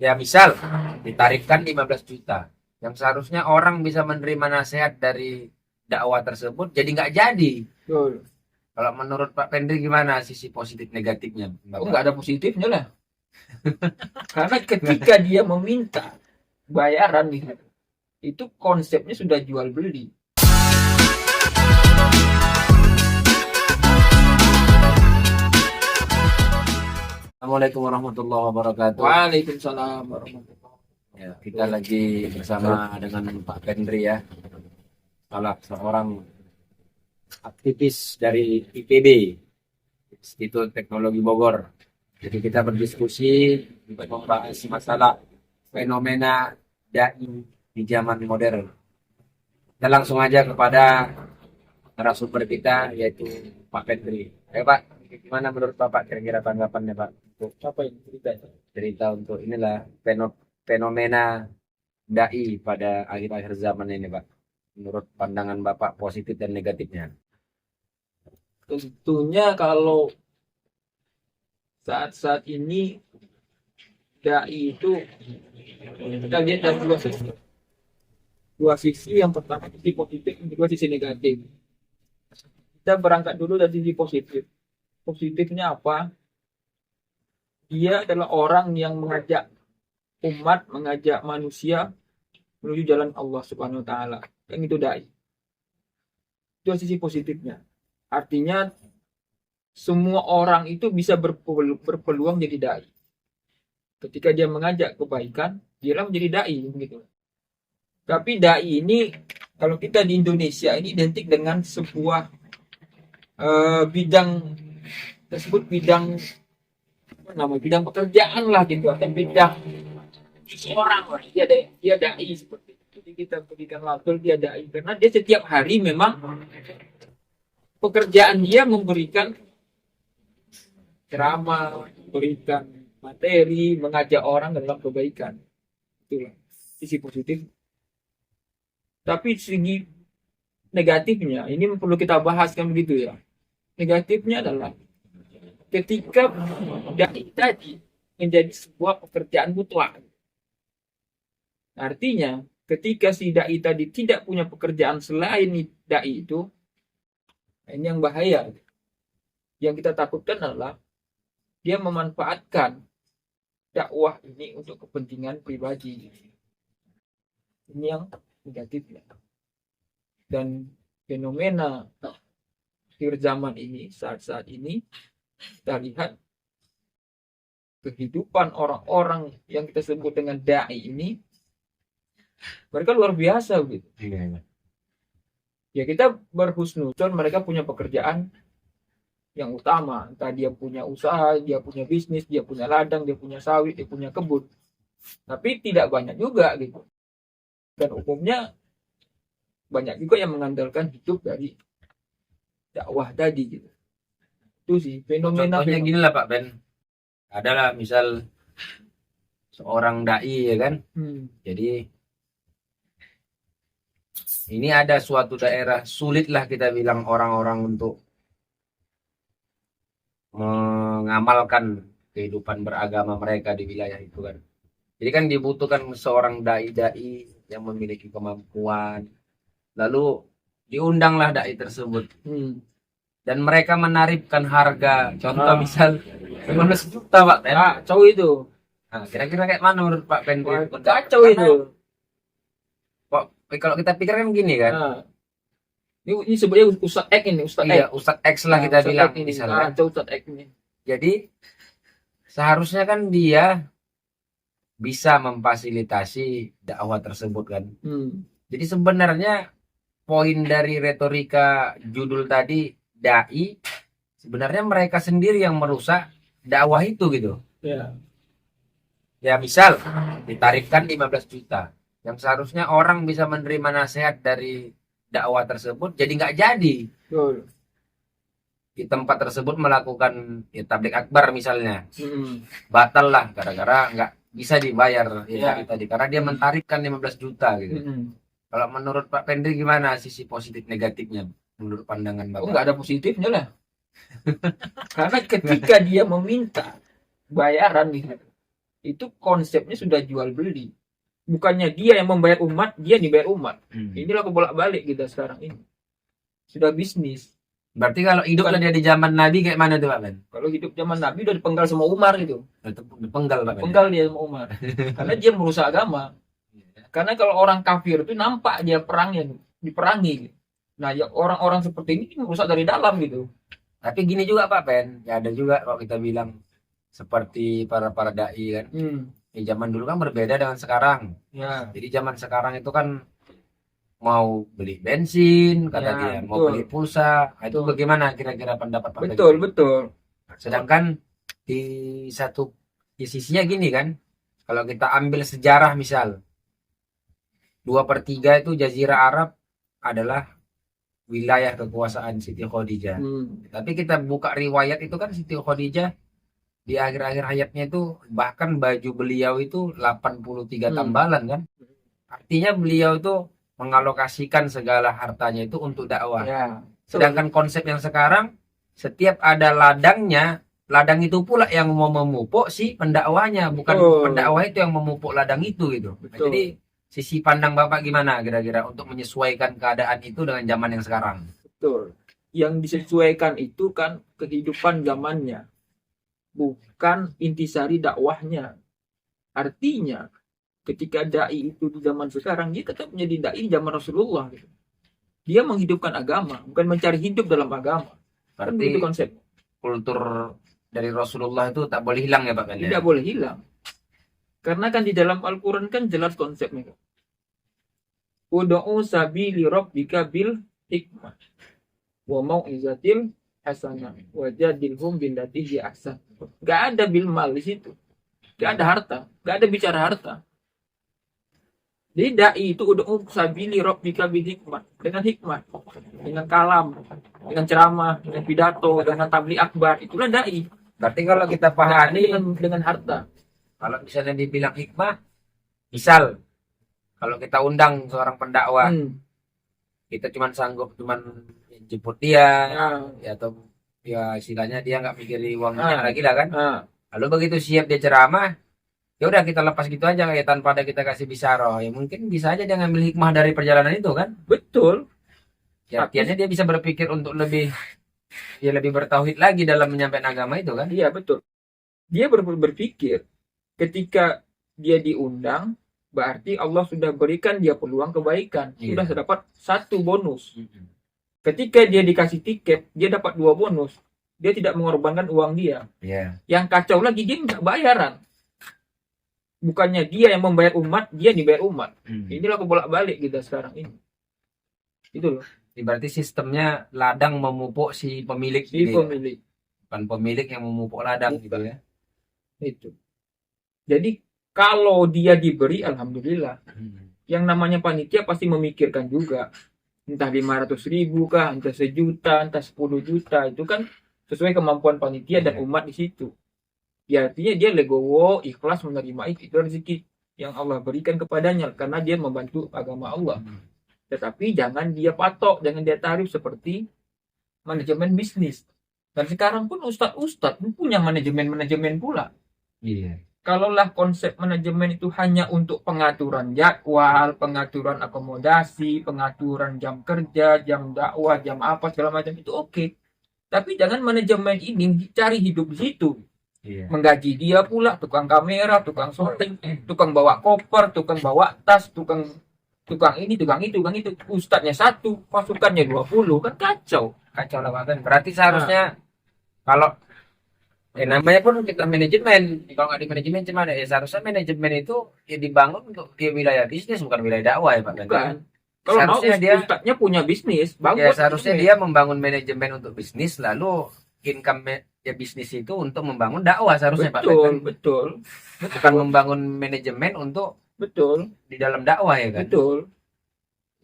Ya misal ditarikkan 15 juta. Yang seharusnya orang bisa menerima nasihat dari dakwah tersebut jadi nggak jadi. Betul. Kalau menurut Pak Pendri gimana sisi positif negatifnya, Oh, Bapak? nggak ada positifnya lah. Karena ketika dia meminta bayaran gitu, itu konsepnya sudah jual beli. Assalamualaikum warahmatullahi wabarakatuh. Waalaikumsalam warahmatullahi Ya, kita lagi bersama dengan Pak Pendri ya, salah seorang aktivis dari IPB, Institut Teknologi Bogor. Jadi kita berdiskusi untuk membahas masalah fenomena dai di zaman modern. Kita langsung aja kepada narasumber kita yaitu Pak Pendri. Ayo Pak, gimana menurut Bapak kira-kira tanggapannya Pak untuk apa yang ceritanya? cerita untuk inilah fenomena dai pada akhir-akhir zaman ini Pak? Menurut pandangan Bapak positif dan negatifnya. Tentunya kalau saat-saat ini dai itu kita lihat dari dua sisi. Dua sisi, yang pertama sisi positif, yang kedua sisi negatif. Kita berangkat dulu dari sisi positif. Positifnya apa? Dia adalah orang yang mengajak umat, mengajak manusia menuju jalan Allah Subhanahu wa taala. Yang itu dai. Itu sisi positifnya. Artinya semua orang itu bisa berpeluang jadi dai. Ketika dia mengajak kebaikan, dialah menjadi dai gitu. Tapi dai ini kalau kita di Indonesia ini identik dengan sebuah bidang tersebut, bidang apa namanya, bidang pekerjaan lah gitu, atau bidang seorang lah, dia dai seperti itu. Jadi kita berikan label dia dai karena dia setiap hari memang pekerjaan dia memberikan ceramah, memberikan materi, mengajak orang dalam kebaikan. Itulah sisi positif. Tapi segi negatifnya ini perlu kita bahas kan begitu ya. Negatifnya adalah ketika dai tadi menjadi sebuah pekerjaan mutlak. Artinya ketika si dai tadi tidak punya pekerjaan selain dai itu, ini yang bahaya. Yang kita takutkan adalah dia memanfaatkan dakwah ini untuk kepentingan pribadi. Ini yang negatifnya. Dan fenomena akhir zaman ini, saat-saat ini, kita lihat kehidupan orang-orang yang kita sebut dengan dai ini, mereka luar biasa gitu. Ya kita berhusnuzon mereka punya pekerjaan yang utama. Entah dia punya usaha, dia punya bisnis, dia punya ladang, dia punya sawit, dia punya kebun. Tapi tidak banyak juga gitu. Dan umumnya banyak juga yang mengandalkan hidup dari dakwah tadi gitu. Itu sih fenomena. Contohnya gini lah Pak Ben, adalah misal seorang dai ya kan, jadi ini ada suatu daerah sulitlah kita bilang orang-orang untuk mengamalkan kehidupan beragama mereka di wilayah itu kan. Jadi kan dibutuhkan seorang dai-dai yang memiliki kemampuan. Lalu diundanglah dai tersebut. Dan mereka menarifkan harga. Contoh misal 15 juta Pak Ben. Kacau itu. Nah, kira-kira kayak mana menurut Pak Ben? Kacau itu. Kok kalau kita pikir kan gini kan. Ini sebenarnya Ustadz X ini, Ustadz X. Iya, Ustadz X lah kita bilang ini. misalnya. Kacau Ustadz X ini. Jadi seharusnya kan dia bisa memfasilitasi dakwah tersebut kan. Jadi sebenarnya poin dari retorika judul tadi dai, sebenarnya mereka sendiri yang merusak dakwah itu gitu. Ya. Ya misal ditarikkan 15 juta. Yang seharusnya orang bisa menerima nasihat dari dakwah tersebut jadi nggak jadi. Betul. Di tempat tersebut melakukan ya, tablik akbar misalnya. Batal lah gara-gara nggak bisa dibayar ya. Tadi karena dia mentarikkan 15 juta gitu. Kalau menurut Pak Pendri gimana sisi positif negatifnya menurut pandangan Bapak? Oh, nggak ada positifnya lah. Karena ketika dia meminta bayaran gitu, itu konsepnya sudah jual beli. Bukannya dia yang membayar umat, dia dibayar umat. Inilah kebolak-balik kita sekarang ini. Sudah bisnis. Berarti kalau hiduplah dia di zaman Nabi kayak mana tuh Pak Ben? Kalau hidup zaman Nabi udah dipenggal sama Umar gitu. Penggal Pak Ben. Penggal dia sama Umar. Karena dia merusak agama. Karena kalau orang kafir itu nampak dia perangnya, diperangi. Nah, ya orang-orang seperti ini merusak dari dalam gitu. Tapi gini juga Pak Ben, ya ada juga kalau kita bilang seperti para dai kan. Di zaman dulu kan berbeda dengan sekarang. Ya, Jadi zaman sekarang itu kan mau beli bensin, kata Ya, dia, mau betul. beli pulsa. Nah, itu Betul. bagaimana kira-kira pendapat Pak Ben? betul. Sedangkan di di sisinya gini kan, kalau kita ambil sejarah misal 2/3 itu Jazirah Arab adalah wilayah kekuasaan Siti Khadijah. Tapi kita buka riwayat itu kan Siti Khadijah di akhir-akhir hayatnya itu bahkan baju beliau itu 83 tambalan kan. Artinya beliau itu mengalokasikan segala hartanya itu untuk dakwah. Ya. Sedangkan konsep yang sekarang setiap ada ladangnya, ladang itu pula yang mau memupuk si pendakwahnya, bukan Betul. pendakwah itu yang memupuk ladang itu gitu. Nah, Betul. jadi sisi pandang Bapak gimana kira-kira untuk menyesuaikan keadaan itu dengan zaman yang sekarang? Betul. Yang disesuaikan itu kan kehidupan zamannya, bukan intisari dakwahnya. Artinya, ketika dai itu di zaman sekarang, dia tetap menjadi dai di zaman Rasulullah. Gitu. Dia menghidupkan agama, bukan mencari hidup dalam agama. Kan begitu Berarti konsep. kultur dari Rasulullah itu tak boleh hilang ya Pak Ben? Tidak boleh hilang. Karena kan di dalam Al-Quran kan jelas konsepnya. Udu'u sabili rabbika bil hikmah wa mau'izatil hasanah wa jadilhum billati hi ahsan. Gak ada bil mal di situ. Gak ada harta, gak ada bicara harta. Jadi dai itu udu'u sabili rabbika bil hikmah, dengan hikmah, dengan kalam, dengan ceramah, dengan pidato, dengan tabligh akbar, itulah dai. Berarti kalau kita pahami, dengan harta. kalau misalnya dibilang hikmah, misal kalau kita undang seorang pendakwah, kita cuma sanggup jemput dia, ya atau ya istilahnya dia nggak mikirin uangnya lagi lah kan. Lalu begitu siap dia ceramah, ya udah kita lepas gitu aja ya tanpa ada kita kasih bisyarah. Ya mungkin bisa aja dia ngambil hikmah dari perjalanan itu kan. Betul. Ya, artinya dia bisa berpikir untuk lebih bertauhid lagi dalam menyampaikan agama itu kan. Iya betul. Dia berpikir ketika dia diundang, berarti Allah sudah berikan dia peluang kebaikan. Iya. Sudah dapat 1 bonus. Ketika dia dikasih tiket, dia dapat 2 bonus. Dia tidak mengorbankan uang dia. Iya. Yang kacau lagi, dia minta bayaran. Bukannya dia yang membayar umat, dia dibayar umat. Inilah kebolak-balik kita sekarang ini. Itu loh. Berarti sistemnya ladang memupuk si pemilik Si ini, pemilik. bukan pemilik yang memupuk ladang gitu ya. Itu. Jadi kalau dia diberi, alhamdulillah. Yang namanya panitia pasti memikirkan juga. Entah 500.000 kah, entah 1 juta, entah 10 juta. Itu kan sesuai kemampuan panitia dan umat di situ. Ya artinya dia legowo, ikhlas menerima itu rezeki yang Allah berikan kepadanya. Karena dia membantu agama Allah. Tetapi jangan dia patok, jangan dia tarif seperti manajemen bisnis. Dan sekarang pun ustadz punya manajemen pula. Iya. Kalaulah konsep manajemen itu hanya untuk pengaturan jadwal, pengaturan akomodasi, pengaturan jam kerja, jam dakwah, jam apa segala macam itu oke. Tapi jangan manajemen ini cari hidup di situ. Iya. Menggaji dia pula, tukang kamera, tukang syuting, tukang bawa koper, tukang bawa tas, tukang ini, tukang itu. Ustadznya 1, pasukannya 20, kan kacau Kacau lah Pak Ben. Berarti seharusnya kalau namanya pun kita manajemen, kalau nggak di manajemen gimana ya, seharusnya manajemen itu ya dibangun untuk di wilayah bisnis bukan wilayah dakwah ya Pak Ben. Bukan. Kalau mau Seharusnya dia ustadznya punya bisnis, bagus. ya seharusnya dia membangun manajemen untuk bisnis, lalu income ya bisnis itu untuk membangun dakwah seharusnya Pak Ben. betul. Bukan membangun manajemen untuk Betul. di dalam dakwah ya kan. Betul.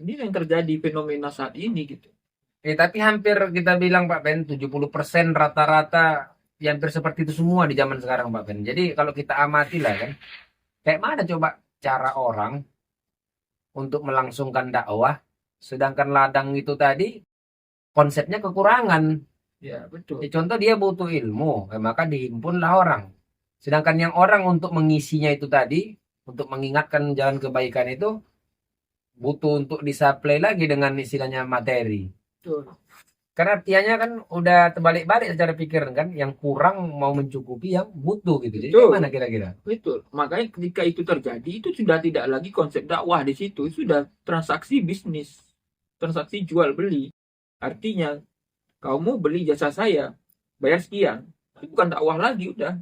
Ini yang terjadi fenomena saat ini gitu. Tapi hampir kita bilang Pak Ben 70% rata-rata ya hampir seperti itu semua di zaman sekarang Pak Ben. Jadi kalau kita amati lah kan, kayak mana coba cara orang untuk melangsungkan dakwah, sedangkan ladang itu tadi konsepnya kekurangan. Ya betul. Contoh dia butuh ilmu, maka dihimpunlah orang. Sedangkan yang orang untuk mengisinya itu tadi, untuk mengingatkan jalan kebaikan itu butuh untuk disuplai lagi dengan istilahnya materi. Betul. Karena artinya kan udah terbalik-balik secara pikiran kan, yang kurang mau mencukupi yang butuh gitu. Jadi Betul. gimana kira-kira? Betul. Makanya ketika itu terjadi, itu sudah tidak lagi konsep dakwah di situ, sudah transaksi bisnis, transaksi jual beli. Artinya, kamu beli jasa saya, bayar sekian. Itu bukan dakwah lagi, udah.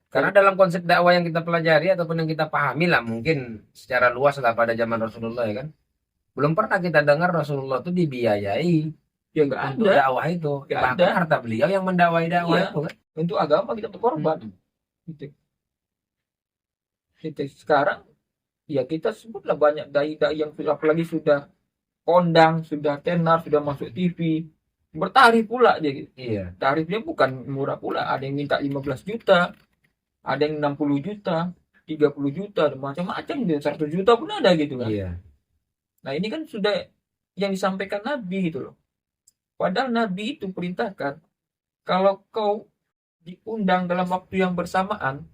Karena dalam konsep dakwah yang kita pelajari ataupun yang kita pahami lah mungkin secara luas lah pada zaman Rasulullah ya kan. Belum pernah kita dengar Rasulullah itu dibiayai Ya nggak untuk ada. dakwah itu. Nggak Bahkan ada. harta beliau yang mendakwai dakwah Iya. itu kan. Untuk agama kita berkorban. Gitu. Gitu. Sekarang, ya kita sebutlah banyak dai-dai yang sudah, apalagi sudah kondang, sudah tenar, sudah masuk TV. Bertarif pula dia gitu. Iya. Tarifnya bukan murah pula. Ada yang minta 15 juta, ada yang 60 juta, 30 juta, macam-macam gitu. 100 juta pun ada gitu kan. Iya. Nah ini kan sudah yang disampaikan Nabi gitu loh. Padahal Nabi itu perintahkan, kalau kau diundang dalam waktu yang bersamaan,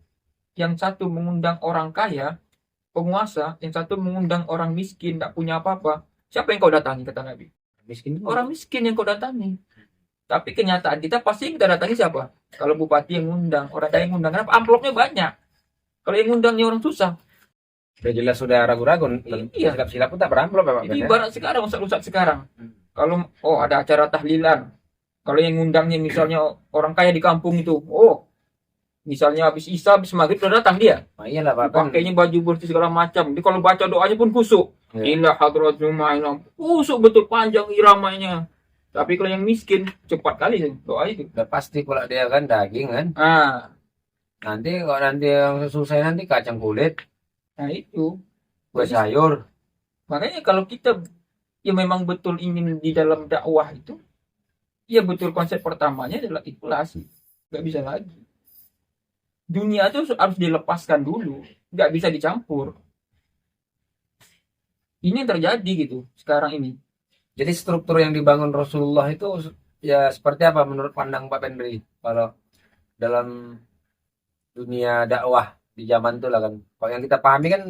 yang satu mengundang orang kaya, penguasa, yang satu mengundang orang miskin, tak punya apa-apa, siapa yang kau datangi, kata Nabi? Miskin itu Orang miskin yang kau datangi. Tapi kenyataan kita pasti yang kita datangi siapa? Kalau bupati yang ngundang, orang kaya yang ngundang, kenapa? Amplopnya banyak. Kalau yang ngundangnya orang susah. sudah jelas sudah ragu-ragu. Iya. Silap-silap pun tak beramplop ya Pak. Jadi Ben, ya? ibarat sekarang, ustadz sekarang. Kalau ada acara tahlilan, kalau yang ngundangnya misalnya orang kaya di kampung itu, misalnya habis Isya, habis maghrib udah datang dia. Nah, iyalah Pak. Kan. Pakainya baju bersih segala macam. Jadi kalau baca doanya pun kusuk. Iya. Ila hadratul ma'ilam. Kusuk betul, panjang iramanya. Tapi kalau yang miskin cepat kali doa itu. Udah pasti pula dia kan daging kan. Ah, Nanti kalau nanti yang susah nanti kacang kulit, nah itu. kue sayur. Makanya kalau kita ya memang betul ingin di dalam dakwah itu, ya betul konsep pertamanya adalah ikhlas. Nggak bisa lagi. Dunia itu harus dilepaskan dulu, nggak bisa dicampur. Ini yang terjadi gitu sekarang ini. Jadi struktur yang dibangun Rasulullah itu ya seperti apa menurut pandang Pak Pendri kalau dalam dunia dakwah di zaman itu lah kan. Kalau yang kita pahami kan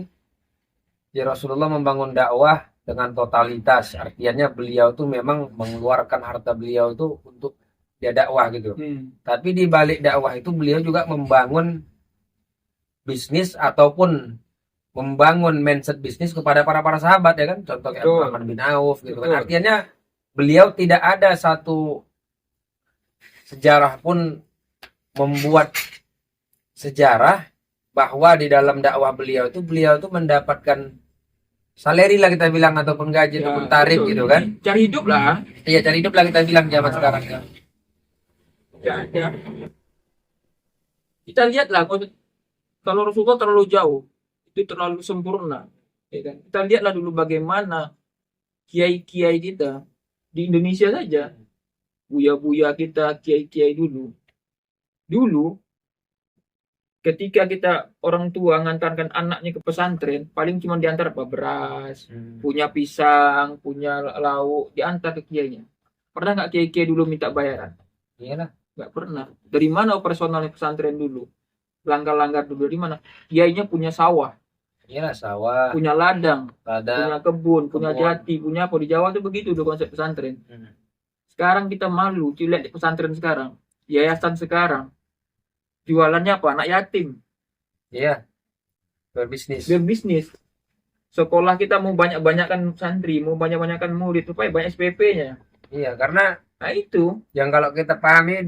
ya Rasulullah membangun dakwah dengan totalitas. Artinya beliau tuh memang mengeluarkan harta beliau itu untuk dia dakwah gitu. Tapi di balik dakwah itu beliau juga membangun bisnis ataupun membangun mindset bisnis kepada para sahabat ya kan. Contoh kayak Betul. Abdurrahman bin Auf gitu kan. Betul. Artinya beliau tidak ada satu sejarah pun membuat sejarah bahwa di dalam dakwah beliau itu mendapatkan salary lah kita bilang ataupun gaji ataupun tarif betul. gitu kan. Cari hidup lah. Iya cari hidup lah kita bilang zaman sekarang ya. Ya. Kita lihatlah kalau Rasulullah terlalu jauh, itu terlalu sempurna. Ya kan? Kita lihatlah dulu bagaimana kiai-kiai kita di Indonesia saja, buya-buya kita, kiai-kiai dulu ketika kita orang tua ngantarkan anaknya ke pesantren, paling cuma diantar apa beras, punya pisang, punya lauk, diantar ke kiainya. Pernah nggak kiai-kiai dulu minta bayaran? Iyalah. Nggak pernah. Dari mana operasionalnya pesantren dulu? Langgar-langgar dulu dari mana? Kiainya punya sawah, Iyalah sawah, punya ladang, ladang. punya kebun, punya Kebun. jati, punya apa di Jawa tuh begitu tuh konsep pesantren. Sekarang kita malu, lihat di pesantren sekarang, yayasan sekarang, jualannya apa? Anak yatim, Iya. Berbisnis. berbisnis. Sekolah kita mau banyak-banyakkan santri, mau banyak-banyakkan murid, supaya banyak SPP-nya. Iya, karena Nah itu, yang kalau kita pahami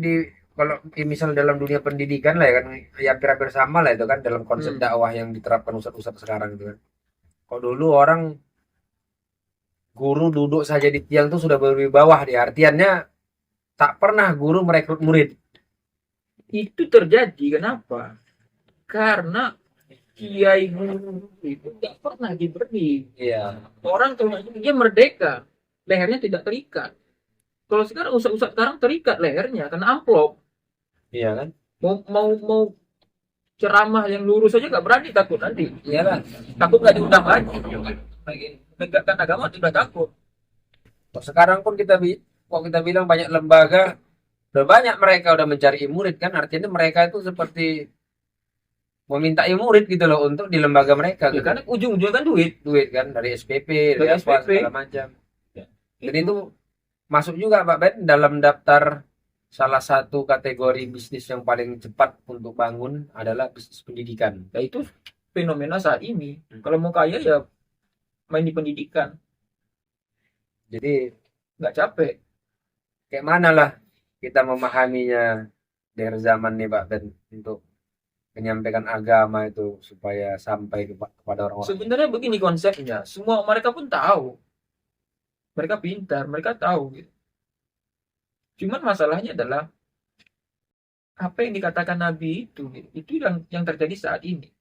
kalau misal dalam dunia pendidikan lah ya kan ya hampir-hampir sama lah itu kan dalam konsep dakwah yang diterapkan ustadz sekarang itu kan. Kalau dulu orang guru duduk saja di tiang tuh sudah berwibawa dia. Artiannya tak pernah guru merekrut murid. itu terjadi kenapa? Karena kiai guru itu nggak pernah diberi. Iya. Orang kalau dia merdeka, lehernya tidak terikat. Kalau sekarang ustadz sekarang terikat lehernya karena amplop. Iya kan? Mau ceramah yang lurus saja nggak berani, takut nanti. Iyalah. Takut nggak diundang lagi. Menegakkan agama sudah takut. Sekarang pun kita bilang banyak lembaga udah banyak mereka udah mencari murid kan artinya mereka itu seperti memintai murid gitu loh untuk di lembaga mereka Ya, gitu. karena ujung-ujungnya kan duit. Duit kan dari SPP, Dari dari apa SPP. segala macam. Ya, Dan itu masuk juga Pak Ben dalam daftar salah satu kategori bisnis yang paling cepat untuk bangun adalah bisnis pendidikan. ya itu fenomena saat ini. Kalau mau kaya ya main di pendidikan, Jadi nggak capek. kayak mana lah kita memahaminya dari zaman nih Pak Ben untuk menyampaikan agama itu supaya sampai kepada orang-orang. Sebenarnya begini konsepnya, semua mereka pun tahu, mereka pintar, mereka tahu gitu. Cuman masalahnya adalah apa yang dikatakan Nabi itu yang terjadi saat ini.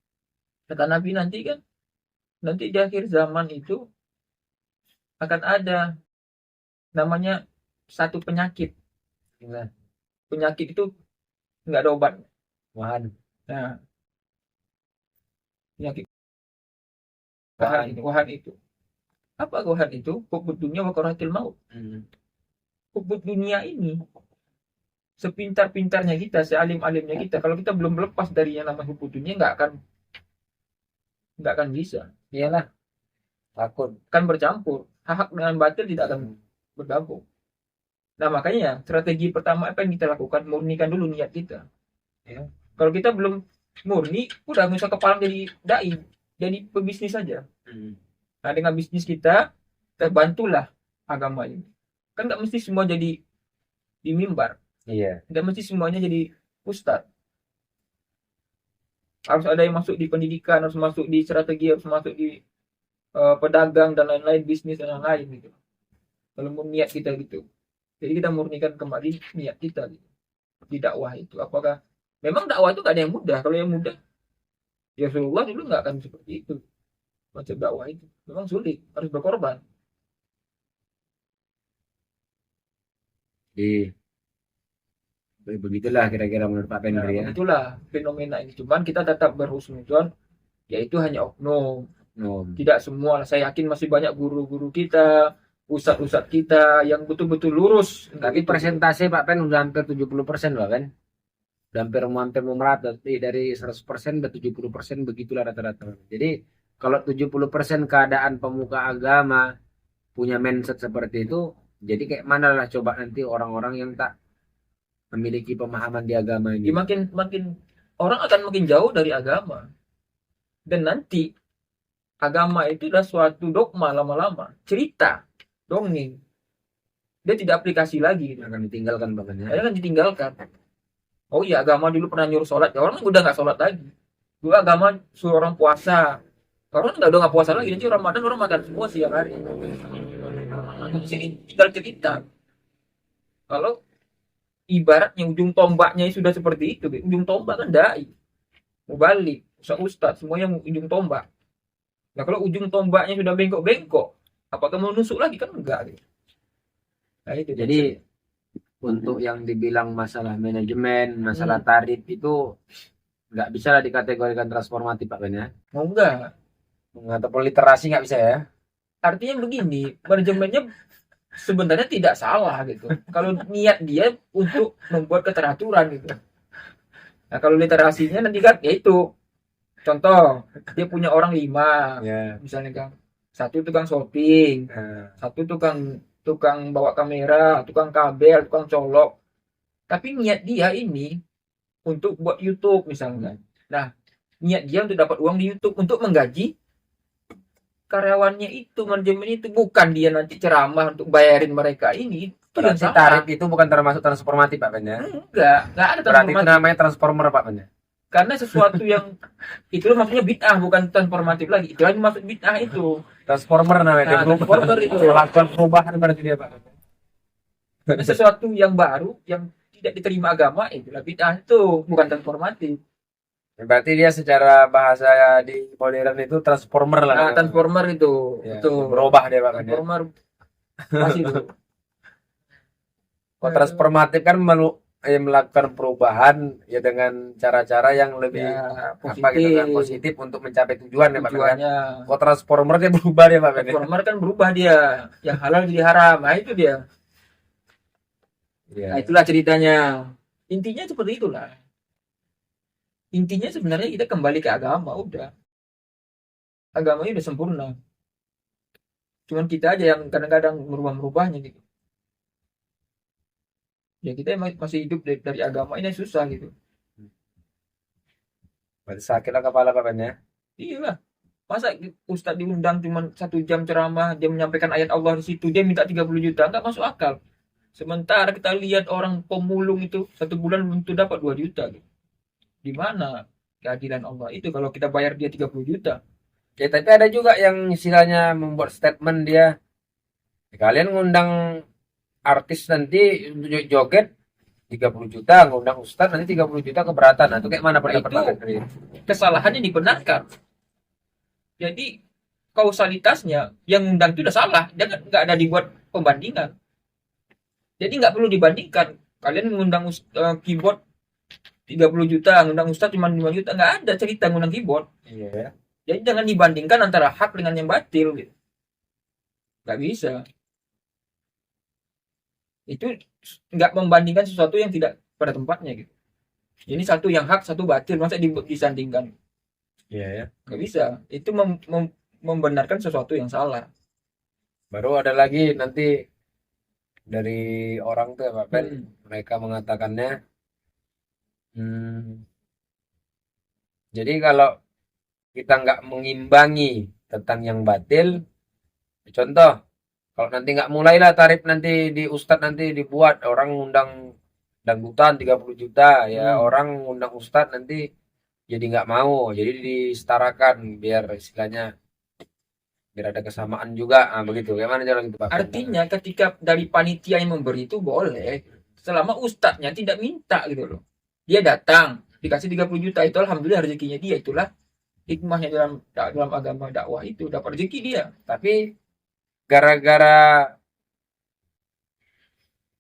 Kata Nabi nanti kan, nanti di akhir zaman itu akan ada namanya satu penyakit. Nah, Penyakit itu nggak ada obat. wahan, Nah, penyakit wahan. wahan itu. Apa wahan itu? Hubud dunia wa karahatil maut. Hubud dunia ini sepintar-pintarnya kita, sealim-alimnya kita, kalau kita belum lepas dari yang namanya hubud dunia nggak akan bisa. Iyalah, takut. Kan bercampur. Hak dengan batil tidak akan bergabung. Nah, makanya strategi pertama apa yang kita lakukan, murnikan dulu niat kita. Ya. Kalau kita belum murni, udah nggak usah kepala jadi dai, jadi pebisnis saja. Nah, dengan bisnis kita bantulah agama ini. Kan nggak mesti semua jadi di mimbar, Iya. nggak mesti semuanya jadi ustadz. Harus ada yang masuk di pendidikan, harus masuk di strategi, harus masuk di pedagang dan lain-lain, bisnis dan lain-lain gitu. Kalau mau niat kita gitu. Jadi kita murnikan kembali niat kita gitu. Di dakwah itu. Apakah memang dakwah itu gak ada yang mudah. Kalau yang mudah, ya Rasulullah dulu nggak akan seperti itu. Macam dakwah itu memang sulit, harus berkorban. Jadi begitulah kira-kira menurut Pak Nah, Pendri ya. itulah fenomena ini. Cuman kita tetap berhusnuzon, yaitu hanya oknum. No. Tidak semua. Saya yakin masih banyak guru-guru kita, ustadz-ustadz kita yang betul-betul lurus. Tapi persentase Pak Pen udah hampir 70% Pak Pen. Udah hampir mau merata. Dari 100% udah 70% begitulah rata-rata. Jadi kalau 70% keadaan pemuka agama punya mindset seperti itu, jadi kayak mana lah coba nanti orang-orang yang tak memiliki pemahaman di agama ini. Ya, makin orang akan makin jauh dari agama. Dan nanti agama itu adalah suatu dogma lama-lama, cerita, dongeng. Dia tidak aplikasi lagi. Akan ditinggalkan Pak Pen ya. Akan ditinggalkan. Oh iya, agama dulu pernah nyuruh sholat, ya orang udah nggak sholat lagi. Dulu agama suruh orang puasa, orang udah nggak puasa lagi. Nanti Ramadan orang makan semua siang hari. Di sini tinggal cerita. Kalau ibaratnya ujung tombaknya sudah seperti itu, ujung tombak kan dai, mubalik, ustadz, semuanya ujung tombak. Nah, kalau ujung tombaknya sudah bengkok-bengkok, apakah mau nusuk lagi? Kan enggak gitu. Nah, itu Jadi untuk yang dibilang masalah manajemen, masalah tarif itu nggak bisa lah dikategorikan transformatif Pak Ben ya. mau enggak? Ataupun literasi nggak bisa ya. Artinya begini, manajemennya sebenarnya tidak salah gitu. Kalau niat dia untuk membuat keteraturan gitu. Nah, kalau literasinya nanti kan ya itu. Contoh, dia punya orang 5, Ya. misalnya kan. Satu tukang shopping, satu tukang bawa kamera, tukang kabel, tukang colok. Tapi niat dia ini untuk buat YouTube misalnya. Nah, niat dia untuk dapat uang di YouTube untuk menggaji karyawannya itu, manajemen itu, bukan dia nanti ceramah untuk bayarin mereka ini. Itu yang Berarti salah. tarif itu bukan termasuk transformatif Pak Ben ya. Enggak ada Berarti itu transformatif. namanya transformer Pak Ben ya. Karena sesuatu yang itu maksudnya bid'ah, bukan transformatif lagi. Itu lagi maksud bid'ah itu. Transformer namanya. Nah, transformer itu. Melakukan perubahan berarti dia Pak. Sesuatu yang baru yang tidak diterima agama itulah bid'ah, itu bukan transformatif. Berarti dia secara bahasa di modern itu transformer lah. Nah, transformer itu Ya, itu berubah dia Pak Ben ya. transformer masih itu. Kalau transformatif kan melakukan perubahan ya dengan cara-cara yang lebih Ya, apa gitu kan, positif untuk mencapai tujuan ya Pak Ben. tujuannya. Kalau transformer dia berubah dia Pak Ben. Transformer kan berubah dia, yang halal jadi haram. Nah, itu dia. Iya. Nah, itulah ceritanya. Intinya seperti itulah. Intinya sebenarnya kita kembali ke agama, udah. Agamanya udah sempurna. Cuman kita aja yang kadang-kadang merubah-merubahnya gitu. Ya kita emang masih hidup dari agama ini susah gitu. Berarti sakit lah kepala Pak Ben ya. Iya lah. Masa Ustadz diundang cuma 1 jam ceramah, dia menyampaikan ayat Allah di situ, dia minta 30 juta, nggak masuk akal. Sementara kita lihat orang pemulung itu 1 bulan belum tentu dapat 2 juta. Gitu. Di mana keadilan Allah itu kalau kita bayar dia 30 juta? Ya tapi ada juga yang istilahnya membuat statement dia, kalian ngundang artis nanti untuk joget 30 juta, ngundang ustaz nanti 30 juta keberatan. Nah, itu kayak mana Nah pendapat itu Pak Henry? kesalahannya dibenarkan. Jadi kausalitasnya yang undang itu udah salah, dia nggak ada dibuat pembandingan. Jadi nggak perlu dibandingkan. Kalian mengundang keyboard 30 juta, ngundang ustaz cuma 5 juta, nggak ada cerita ngundang keyboard. Iya ya. Jadi jangan dibandingkan antara hak dengan yang batil gitu. Nggak bisa. Itu nggak membandingkan sesuatu yang tidak pada tempatnya gitu. Ini satu yang hak, satu batil, masa disandingkan? Iya ya. Nggak bisa. Itu membenarkan sesuatu yang salah. Baru ada lagi nanti dari orang tuh ya Pak Ben, Hmm. mereka mengatakannya, hmm, jadi kalau kita nggak mengimbangi tentang yang batil, contoh, kalau nanti nggak mulailah tarif nanti di Ustadz nanti dibuat orang ngundang dangdutan 30 juta, ya Hmm. orang ngundang Ustadz nanti jadi nggak mau, jadi disetarakan biar istilahnya biar ada kesamaan juga, ah begitu. Gimana cara gitu Pak Ben? Artinya ketika dari panitia yang memberi itu boleh, selama ustadznya tidak minta gitu loh. Dia datang, dikasih 30 juta itu alhamdulillah rezekinya dia, itulah hikmahnya dalam agama dakwah itu dapat rezeki dia. Tapi gara-gara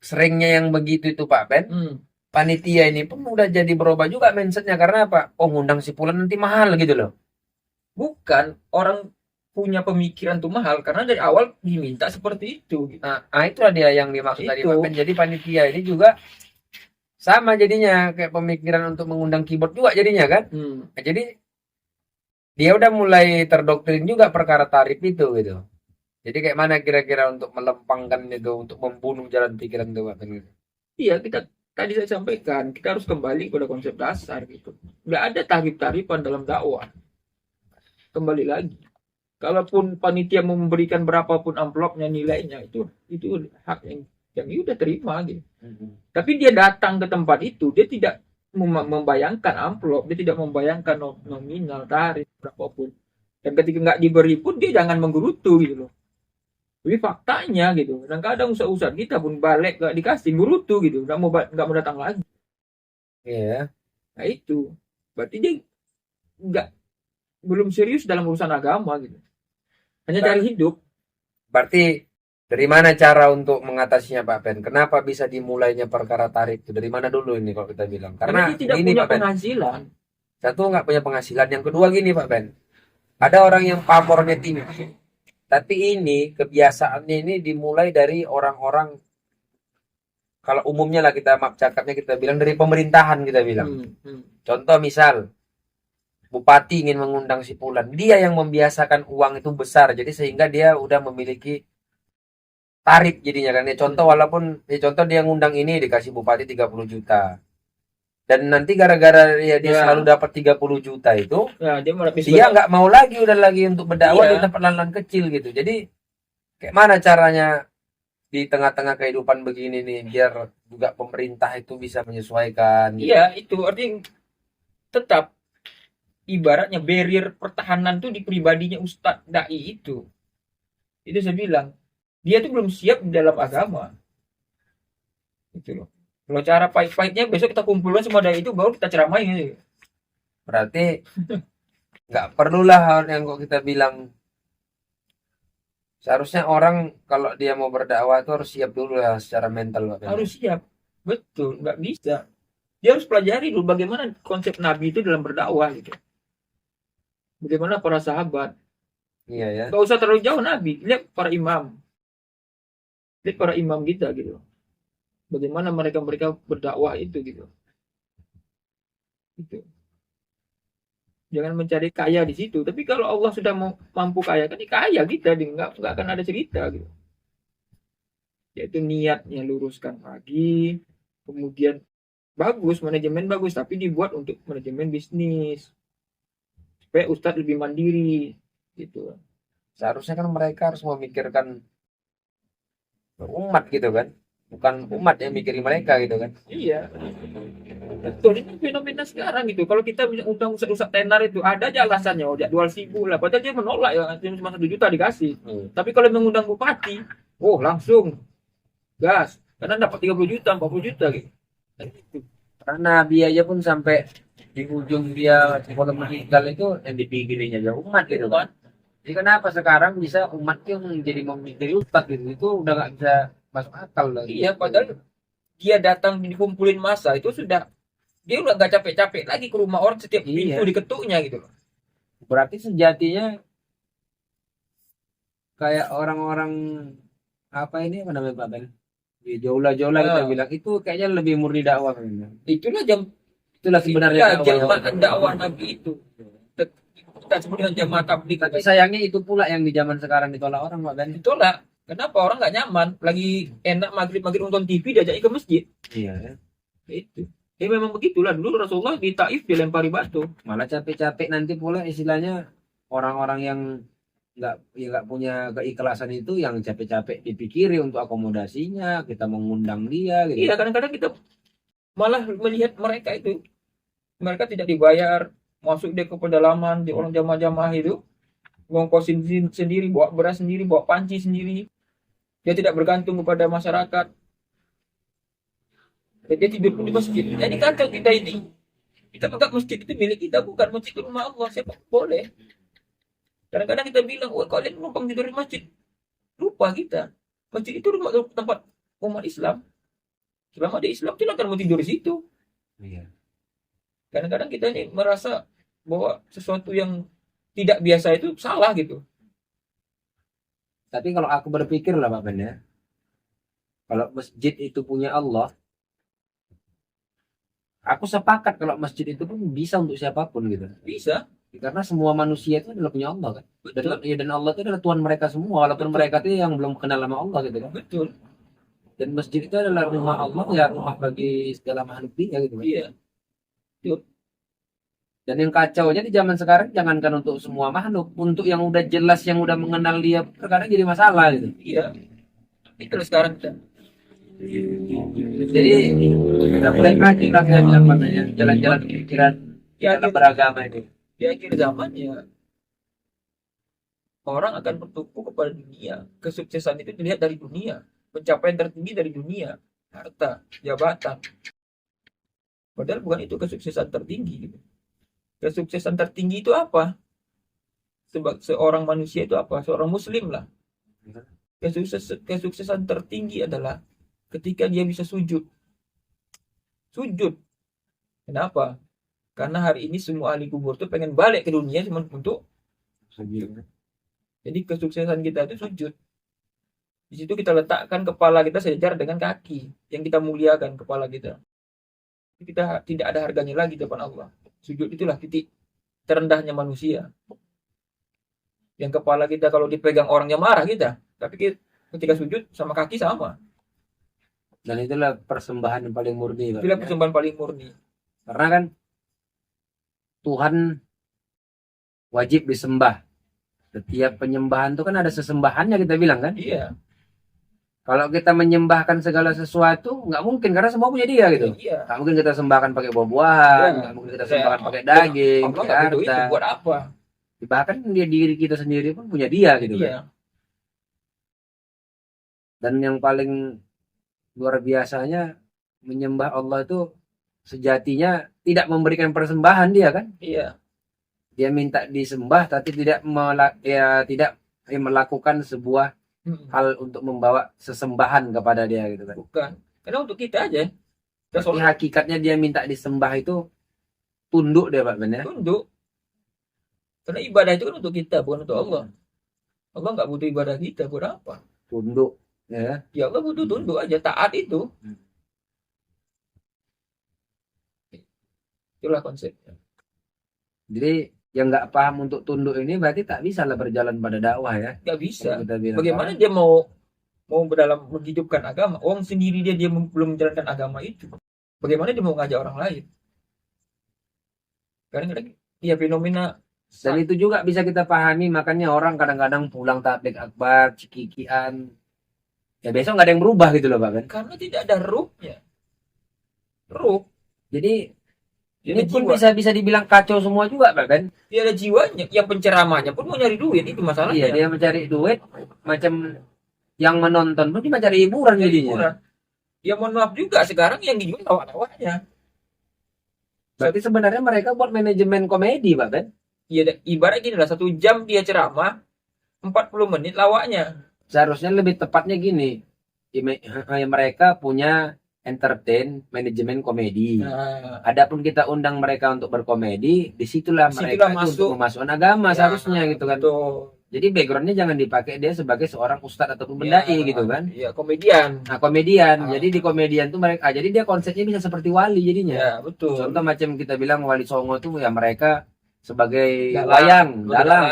seringnya yang begitu itu Pak Ben, Hmm. panitia ini pun udah jadi berubah juga mindsetnya karena apa? Oh ngundang si Fulan nanti mahal gitu loh. Bukan orang punya pemikiran tuh mahal karena dari awal diminta seperti itu gitu. Nah, itulah dia yang dimaksud tadi Itu. Pak Ben. Jadi panitia ini juga sama jadinya kayak pemikiran untuk mengundang keyboard juga jadinya kan. Hmm. Nah, jadi dia udah mulai terdoktrin juga perkara tarif itu gitu. Jadi kayak mana kira-kira untuk melempangkan itu, untuk membunuh jalan pikiran itu Pak Ben? Iya, kita tadi saya sampaikan kita harus kembali pada konsep dasar gitu. Nggak ada tarif-tarifan dalam dakwah. Kembali lagi. Kalaupun panitia memberikan berapapun amplopnya nilainya itu hak yang dia udah terima gitu. Tapi dia datang ke tempat itu, dia tidak membayangkan amplop, dia tidak membayangkan nominal tarif berapapun. Dan ketika nggak diberi pun dia jangan menggerutu gitu loh. Tapi faktanya gitu, dan kadang usah-usah kita pun balik nggak dikasih gerutu gitu, nggak mau datang lagi. Iya. Nah itu, berarti dia nggak belum serius dalam urusan agama gitu. Hanya cari hidup. Berarti dari mana cara untuk mengatasinya Pak Ben? Kenapa bisa dimulainya perkara tarif itu? Dari mana dulu ini kalau kita bilang? Karena Karena dia tidak gini punya Pak Ben. penghasilan. Satu nggak punya penghasilan. Yang kedua gini Pak Ben. Ada orang yang pamornya tinggi. Tapi ini kebiasaannya ini dimulai dari orang-orang, kalau umumnya lah kita maaf cakapnya kita bilang dari pemerintahan kita bilang. Contoh misal bupati ingin mengundang si Fulan, dia yang membiasakan uang itu besar, jadi sehingga dia udah memiliki tarif jadinya kan. Ya contoh walaupun ya contoh dia ngundang ini dikasih bupati 30 juta. Dan nanti gara-gara dia Ya. selalu dapat 30 juta itu, Ya, dia nggak mau lagi udah lagi untuk berdakwah Iya. di tempat lain kecil gitu. Jadi kayak mana caranya di tengah-tengah kehidupan begini nih biar juga pemerintah itu bisa menyesuaikan gitu. Iya, itu artinya tetap ibaratnya barrier pertahanan tuh di pribadinya Ustadz Dai itu. Itu saya bilang, dia tuh belum siap di dalam agama. Gitu loh. Kalau cara pahit-pahitnya besok kita kumpulkan semua dai itu baru kita ceramain gitu. Berarti nggak perlulah yang kok kita bilang, seharusnya orang kalau dia mau berdakwah itu harus siap dulu ya secara mental Pak Ben. Harus siap. Betul, nggak bisa. Dia harus pelajari dulu bagaimana konsep Nabi itu dalam berdakwah gitu. Bagaimana para sahabat. Iya ya. Nggak usah terlalu jauh Nabi. Lihat para imam. Lihat para imam kita gitu. Bagaimana mereka berdakwah itu gitu. Gitu. Jangan mencari kaya di situ. Tapi kalau Allah sudah mau mampu kaya, kan kaya kita, nggak akan ada cerita gitu. Yaitu niatnya luruskan lagi, kemudian bagus, manajemen bagus, tapi dibuat untuk manajemen bisnis supaya Ustadz lebih mandiri gitu. Seharusnya kan mereka harus memikirkan umat gitu kan, bukan umat yang mikirin mereka gitu kan. Iya, betul. Ini fenomena sekarang gitu. Kalau kita undang Ustadz tenar itu ada aja alasannya, oh jual sibuk lah. Padahal dia menolak ya, cuma 1 juta dikasih. Tapi kalau mengundang bupati, oh langsung gas, karena dapat 30 juta, 40 juta gitu. Karena biaya pun sampai di ujung dia kalau meninggal itu yang dipikirin aja umat gitu kan. Jadi kenapa sekarang bisa umat yang jadi memikiri ustadz gitu, itu udah nggak bisa masuk akal lagi. Iya, padahal dia datang dikumpulin masa itu sudah, dia udah nggak capek-capek lagi ke rumah orang setiap pintu Iya. diketuknya gitu loh. Berarti sejatinya kayak orang-orang apa ini apa namanya Pak Ben? Ya, jola-jola kita Nah, bilang itu kayaknya lebih murni dakwah memang. itulah jam Itulah sebenarnya itulah dakwah yang jamaah dakwah Nabi itu. Kita sebut dengan jamaah tabligh. tapi sayangnya itu pula yang di zaman sekarang ditolak orang Pak Ben. Ditolak. Kenapa orang nggak nyaman? Lagi enak maghrib nonton TV diajakin ke masjid. Iya ya. Itu. Ya memang begitulah dulu Rasulullah di Taif dilempari batu. Malah capek-capek nanti pula istilahnya orang-orang yang nggak punya keikhlasan itu yang capek-capek dipikiri untuk akomodasinya, kita mengundang dia gitu. Iya, kadang-kadang kita malah melihat mereka itu, mereka tidak dibayar, masuk dia ke pedalaman di orang jamaah-jamaah itu, ngongkosin sendiri, bawa beras sendiri, bawa panci sendiri. Dia tidak bergantung kepada masyarakat. Dan dia tidur pun di masjid. Jadi kacau kita ini. Kita anggap masjid itu milik kita, bukan masjid itu rumah Allah. Siapa boleh. Kadang-kadang kita bilang, wah kalian numpang tidur di masjid. Lupa kita. Masjid itu rumah tempat umat Islam. Selama dia Islam, silakan mau tidur di situ. Iya. Kadang-kadang kita ini merasa bahwa sesuatu yang tidak biasa itu salah gitu. Tapi kalau aku berpikir lah Pak Ben ya, kalau masjid itu punya Allah, aku sepakat kalau masjid itu pun bisa untuk siapapun gitu. Bisa, Karena semua manusia itu adalah punya Allah kan. Dan, betul, ya, dan Allah itu adalah Tuhan mereka semua, walaupun betul, mereka itu yang belum kenal sama Allah gitu kan. betul. Dan masjid itu adalah rumah Allah, ya rumah bagi segala makhluk dia gitu kan. Iya, betul. Dan yang kacaunya di zaman sekarang jangankan untuk semua makhluk, untuk yang udah jelas yang udah mengenal dia terkadang jadi masalah gitu. Iya. Itu sekarang kita. Jadi kita mulai rajin lah saya bilang makanya jalan-jalan pikiran Ya, dalam beragama ini. di akhir zaman ya orang akan bertumpu kepada dunia. Kesuksesan itu dilihat dari dunia. Pencapaian tertinggi dari dunia. Harta, jabatan. Padahal bukan itu kesuksesan tertinggi gitu. Kesuksesan tertinggi itu apa? Seorang manusia itu apa? Seorang muslim lah. Kesuksesan tertinggi adalah ketika dia bisa sujud. Sujud. Kenapa? Karena hari ini semua ahli kubur tuh pengen balik ke dunia cuma untuk. Jadi kesuksesan kita itu sujud. Di situ kita letakkan kepala kita sejajar dengan kaki yang kita muliakan kepala kita. Kita tidak ada harganya lagi di depan Allah. Sujud itulah titik terendahnya manusia. Yang kepala kita kalau dipegang orangnya marah kita, tapi ketika sujud sama kaki sama. Dan itulah persembahan yang paling murni Pak. Itulah persembahan paling murni. Karena kan Tuhan wajib disembah. Setiap penyembahan itu kan ada sesembahannya kita bilang kan. Iya, Kalau kita menyembahkan segala sesuatu nggak mungkin karena semua punya dia gitu. iya. Nggak mungkin kita sembahkan pakai buah-buahan, Ya, nggak mungkin kita sembahkan pakai Allah daging, Allah pakai nggak butuh itu harta. buat apa? Bahkan dia diri kita sendiri pun punya dia gitu kan. Iya, Dan yang paling luar biasanya menyembah Allah itu sejatinya tidak memberikan persembahan dia kan. iya. Dia minta disembah tapi tidak melakukan sebuah hal untuk membawa sesembahan kepada dia gitu kan. Bukan. Karena untuk kita aja. Kita Tapi hakikatnya dia minta disembah itu tunduk dia Pak Ben ya. tunduk. Karena ibadah itu kan untuk kita, bukan untuk Allah. Allah nggak butuh ibadah kita, buat apa? Tunduk ya. Ya Allah butuh tunduk aja, taat itu. Itulah konsepnya. Jadi yang nggak paham untuk tunduk ini berarti tak bisa lah berjalan pada dakwah ya. Nggak bisa. Kalau kita bilang, Bagaimana dia mau dalam menghidupkan agama? Orang sendiri dia belum menjalankan agama itu. Bagaimana dia mau ngajak orang lain? Kadang-kadang ya fenomena dan itu juga bisa kita pahami, makanya orang kadang-kadang pulang tablik akbar, cikikian, ya besok nggak ada yang berubah gitu loh Pak kan. karena tidak ada ruhnya. Ruh, Jadi dia ini ada pun jiwa. bisa dibilang kacau semua juga Pak kan. Dia ada jiwanya. Yang penceramahnya pun mau nyari duit, itu Iya, masalahnya. dia mencari duit, macam yang menonton pun cuma cari hiburan Nyari jadinya. hiburan. Ya mohon maaf juga sekarang yang dijual lawak-lawaknya. Berarti sebenarnya mereka buat manajemen komedi Pak kan. Ya ibarat gini lah, 1 jam dia ceramah, 40 menit lawaknya. Seharusnya lebih tepatnya gini, mereka punya entertain manajemen komedi. Nah, Adapun kita undang mereka untuk berkomedi, disitulah Disitulah mereka itu masuk. untuk memasukkan agama ya, seharusnya gitu kan. betul. Jadi backgroundnya jangan dipakai dia sebagai seorang ustadz ataupun Ya, pendai gitu kan. Ya, komedian. Nah komedian, Ah. jadi di komedian tuh mereka, jadi dia konsepnya bisa seperti wali jadinya. Ya, betul. Contoh macam kita bilang Wali Songo tuh ya mereka sebagai Dalang. wayang, dalang.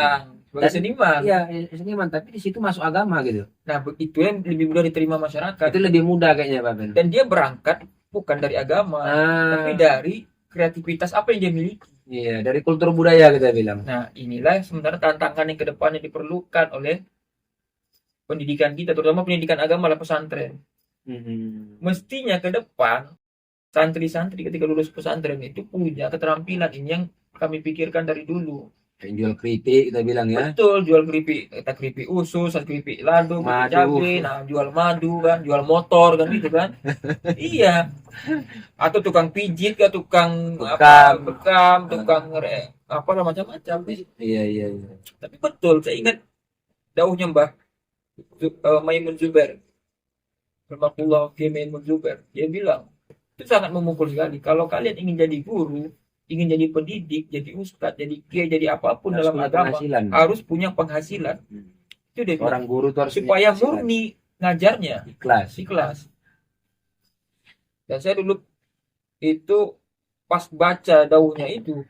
Sebagai Dan- seniman. Iya, seniman, tapi di situ masuk agama gitu. Nah, itu yang lebih mudah diterima masyarakat. Itu lebih mudah kayaknya Pak Ben. Dan dia berangkat bukan dari agama, tapi dari kreativitas apa yang dia miliki. Iya, dari kultur budaya kita bilang. Nah, inilah sebenarnya tantangan yang kedepannya diperlukan oleh pendidikan kita, terutama pendidikan agama lah pesantren. Mestinya ke depan santri-santri ketika lulus pesantren itu punya keterampilan ini yang kami pikirkan dari dulu. Kayak jual keripik kita bilang ya. Betul, jual keripik, kita keripik usus, keripik lado, keripik Madu. cabai, nah jual madu kan, jual motor kan gitu kan. Iya. Atau tukang pijit, ke tukang bekam, tukang apa lah macam-macam. Iya. Tapi betul, saya ingat dauhnya Mbah Maimun Zubair. Rahmatullah fi Maimun Zubair. Dia bilang, itu sangat memukul sekali. Kalau kalian ingin jadi guru, ingin jadi pendidik, jadi ustadz, jadi kiai, jadi apapun Harus dalam punya agama, penghasilan. harus punya penghasilan. Itu dia bilang. Orang guru tuh harus Supaya punya penghasilan. murni ngajarnya, Ikhlas. Dan saya dulu itu pas baca dauhnya itu,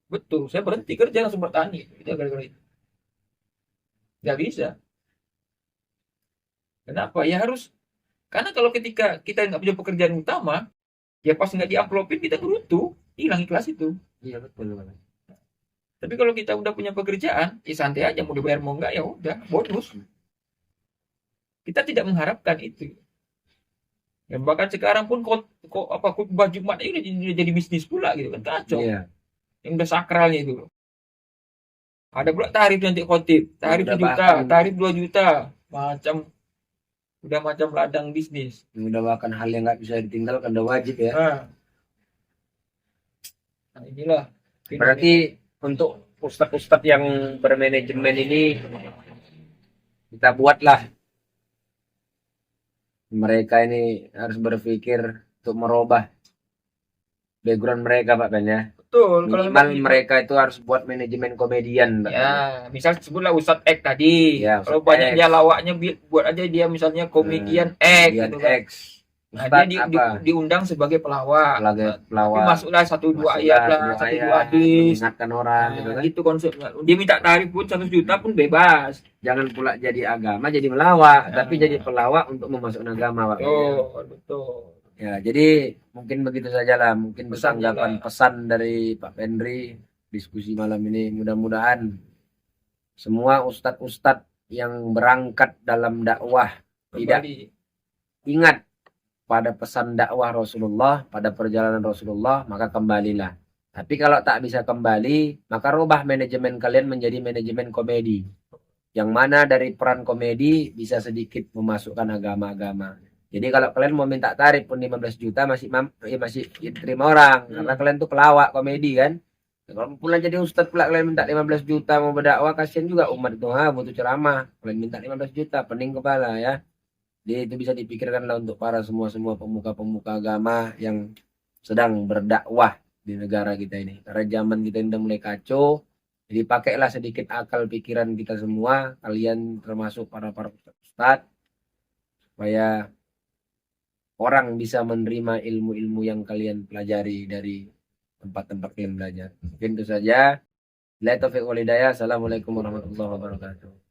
betul, saya berhenti kerja langsung bertani. Itu gara-gara itu. Nggak bisa. Kenapa? Ya harus. Karena kalau ketika kita nggak punya pekerjaan utama, ya pas nggak diamplopin kita gerutu, hilang ikhlas itu. Iya betul. Tapi kalau kita udah punya pekerjaan, ya santai aja, mau dibayar mau nggak ya udah, bonus. Kita tidak mengharapkan itu. Ya, bahkan sekarang pun khutbah Jumat ini udah jadi bisnis pula gitu kan, kacau. Iya. Yang udah sakralnya itu. Ada pula tarif nanti khotib, tarif Udah 1 juta, bahkan- tarif 2 juta, macam ladang bisnis. Udah bahkan hal yang nggak bisa ditinggalkan, udah wajib ya. Nah inilah. Berarti untuk ustadz-ustadz yang bermanajemen ini kita buatlah mereka ini harus berpikir untuk merubah background mereka Pak Ben ya. Betul. Kalau Minimal memang mereka itu harus buat manajemen komedian Pak. ya, misal sebutlah Ustadz X tadi. Ya, Kalau Ustadz banyak X. dia lawaknya buat aja dia misalnya komedian X gitu kan. X. Nah, Ustadz dia apa? diundang sebagai pelawak. Tapi Pelawak. masuklah 1-2 ayat lah, 1-2 hadis. Mengingatkan orang Nah, gitu kan. itu konsepnya. Dia minta tarif pun 1 juta pun bebas. Jangan pula jadi agama jadi melawak, Nah. tapi jadi pelawak untuk memasukkan agama Pak. Betul. Ya, jadi mungkin begitu saja lah. Mungkin Pesannya tanggapan pesan dari Pak Pendri diskusi malam ini. Mudah-mudahan semua ustadz-ustadz yang berangkat dalam dakwah tidak Kembali. ingat pada pesan dakwah Rasulullah, pada perjalanan Rasulullah, maka kembalilah. Tapi kalau tak bisa kembali, maka rubah manajemen kalian menjadi manajemen komedi. Yang mana dari peran komedi bisa sedikit memasukkan agama-agama. Jadi kalau kalian mau minta tarif pun 15 juta masih diterima orang. Karena kalian tuh pelawak komedi kan. Kalau pula jadi ustadz pula kalian minta 15 juta mau berdakwah, kasihan juga umat itu butuh ceramah. Kalian minta 15 juta, pening kepala ya. Jadi itu bisa dipikirkanlah untuk para semua pemuka-pemuka agama yang sedang berdakwah di negara kita ini. Karena zaman kita udah mulai kacau. Jadi pakailah sedikit akal pikiran kita semua, kalian termasuk para ustadz, supaya orang bisa menerima ilmu-ilmu yang kalian pelajari dari tempat-tempat kalian belajar. Mungkin itu saja. Bila taufiq wal hidayah. Assalamualaikum warahmatullahi wabarakatuh.